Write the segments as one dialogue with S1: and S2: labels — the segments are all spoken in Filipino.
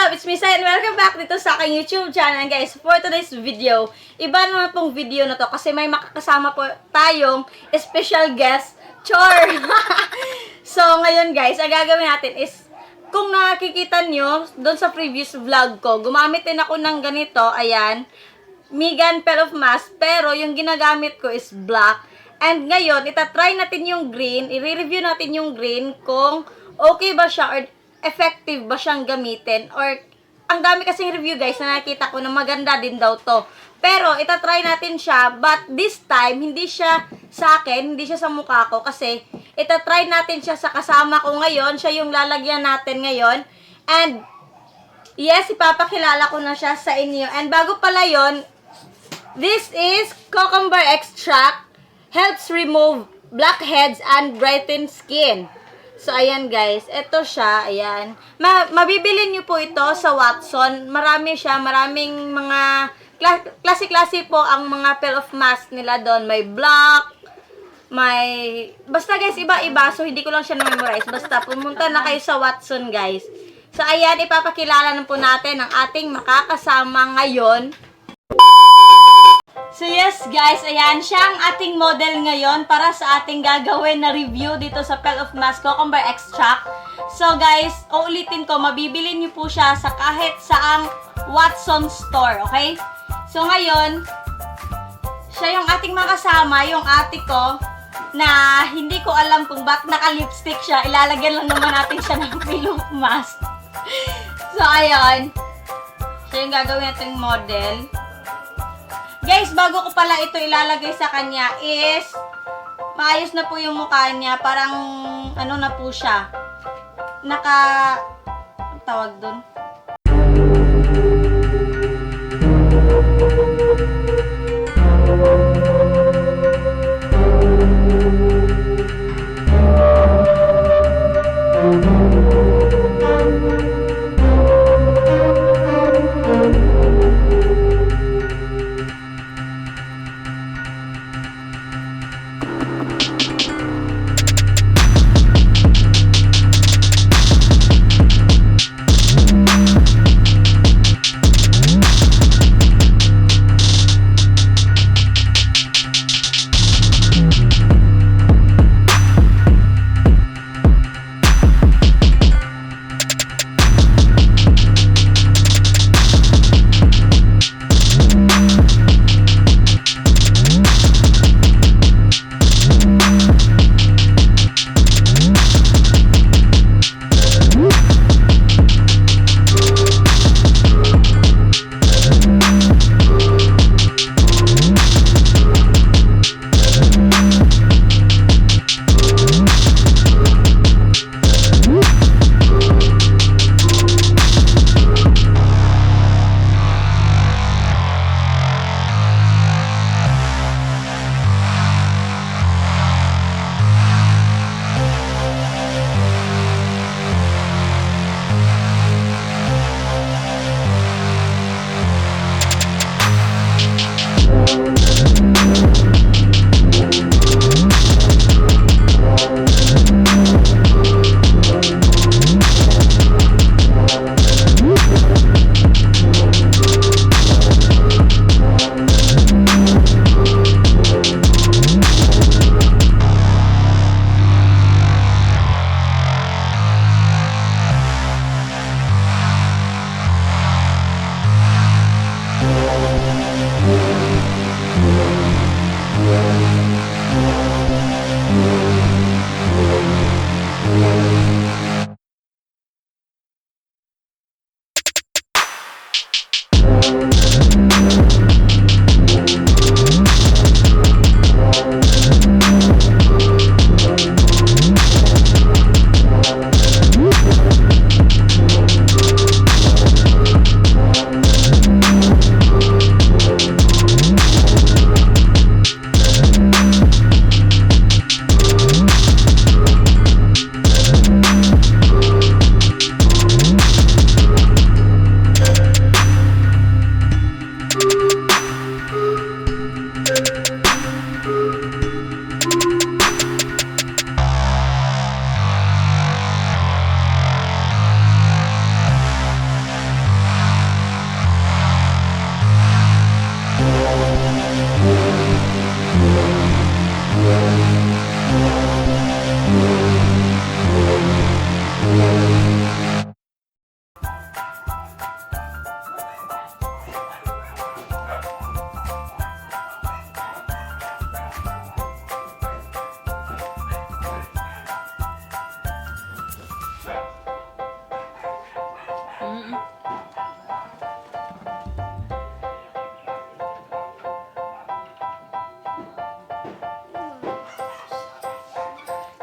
S1: up? It's me, Sai, and welcome back dito sa aking YouTube channel. And guys, for today's video, iba naman pong video na to kasi may makakasama po tayong special guest, Chor! So, ngayon guys, ang gagawin natin is, kung nakikita nyo, doon sa previous vlog ko, gumamit din ako ng ganito, ayan, Megan Pair of Mask, pero yung ginagamit ko is black. And ngayon, itatry natin yung green, i-review natin yung green kung okay ba siya or effective ba siyang gamitin, or ang dami kasing review guys na nakita ko na maganda din daw to. Pero itatry natin siya, but this time hindi siya sa akin, hindi siya sa mukha ko, kasi itatry natin siya sa kasama ko ngayon. Siya yung lalagyan natin ngayon. And yes, ipapakilala ko na siya sa inyo. And bago pala yon, this is cucumber extract, helps remove blackheads and brighten skin. So, ayan guys. Ito siya. Ayan. Mabibili nyo po ito sa Watson. Marami siya. Maraming mga klase-klase po ang mga pair of mask nila doon. May black, may... Basta guys, iba-iba. So, hindi ko lang siya na-memorize. Basta, pumunta na kayo sa Watson guys. So, ayan. Ipapakilala na po natin ang ating makakasama ngayon. So yes guys, ayan, siya ang ating model ngayon para sa ating gagawin na review dito sa Pair of Mask Cucumber Extract. So guys, uulitin ko, mabibili niyo po siya sa kahit saang Watson store, okay? So ngayon, siya yung ating makasama, yung ate ko, na hindi ko alam kung ba't naka-lipstick siya. Ilalagyan lang naman natin siya ng pillow mask. So ayun, siya yung gagawin nating model. Guys, bago ko pala ito ilalagay sa kanya is maayos na po yung mukha niya. Parang ano na po siya. Ang tawag dun?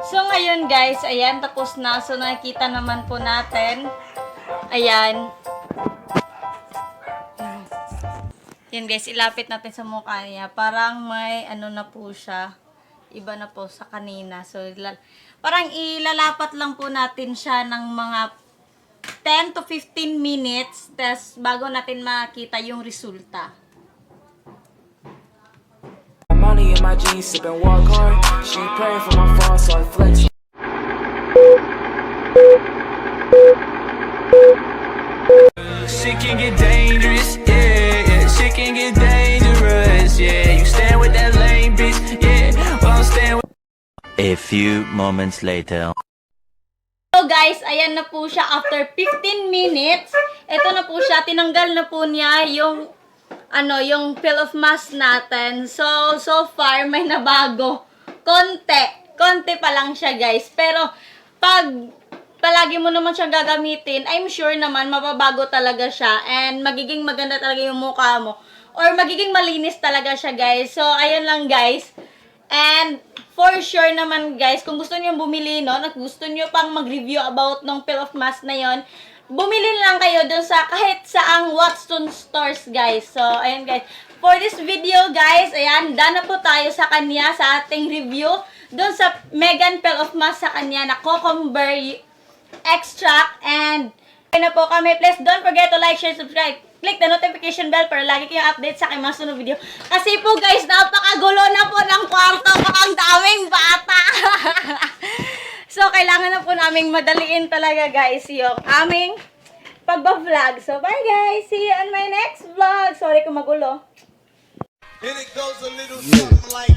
S1: So, ngayon guys, ayan, tapos na. So, nakikita naman po natin. Ayan. Yan guys, ilapit natin sa mukha niya. Parang may ano na po siya. Iba na po sa kanina. So, parang ilalapat lang po natin siya ng mga 10 to 15 minutes. Tapos, bago natin makita yung resulta.
S2: Money in my jeans, sipping walk hard. She praying for my fall, so I flex. Shit can get dangerous, yeah. Shit can get dangerous, yeah. You stand with that lame bitch, yeah. Well, I'm staying with.
S3: A few moments later.
S1: So guys, ayan na po siya after 15 minutes. Ito na po siya, tinanggal na po niya yung yung peel of mask natin. So far may nabago. Konti pa lang siya guys. Pero pag palagi mo naman siyang gagamitin, I'm sure naman mababago talaga siya and magiging maganda talaga yung mukha mo or magiging malinis talaga siya guys. So ayun lang guys. And for sure naman guys, kung gusto niyo bumili at gusto niyo pang mag-review about ng peel of mask na yon, bumili lang kayo dun sa kahit saang Watson stores guys. So ayun guys, for this video guys, ayan, done na po tayo sa kanya sa ating review dun sa Megan peel of mask sa kanya na cucumber extract. And ayun na po kami. Please don't forget to like, share, subscribe. Click the notification bell para lagi kayong update sa aking mga sunod video. Kasi po guys, napakagulo na po ng kwarto. Ang daming bata. So, kailangan na po naming madaliin talaga guys yung aming pagba-vlog. So, bye guys. See you on my next vlog. Sorry kung magulo.
S4: And it goes a little something like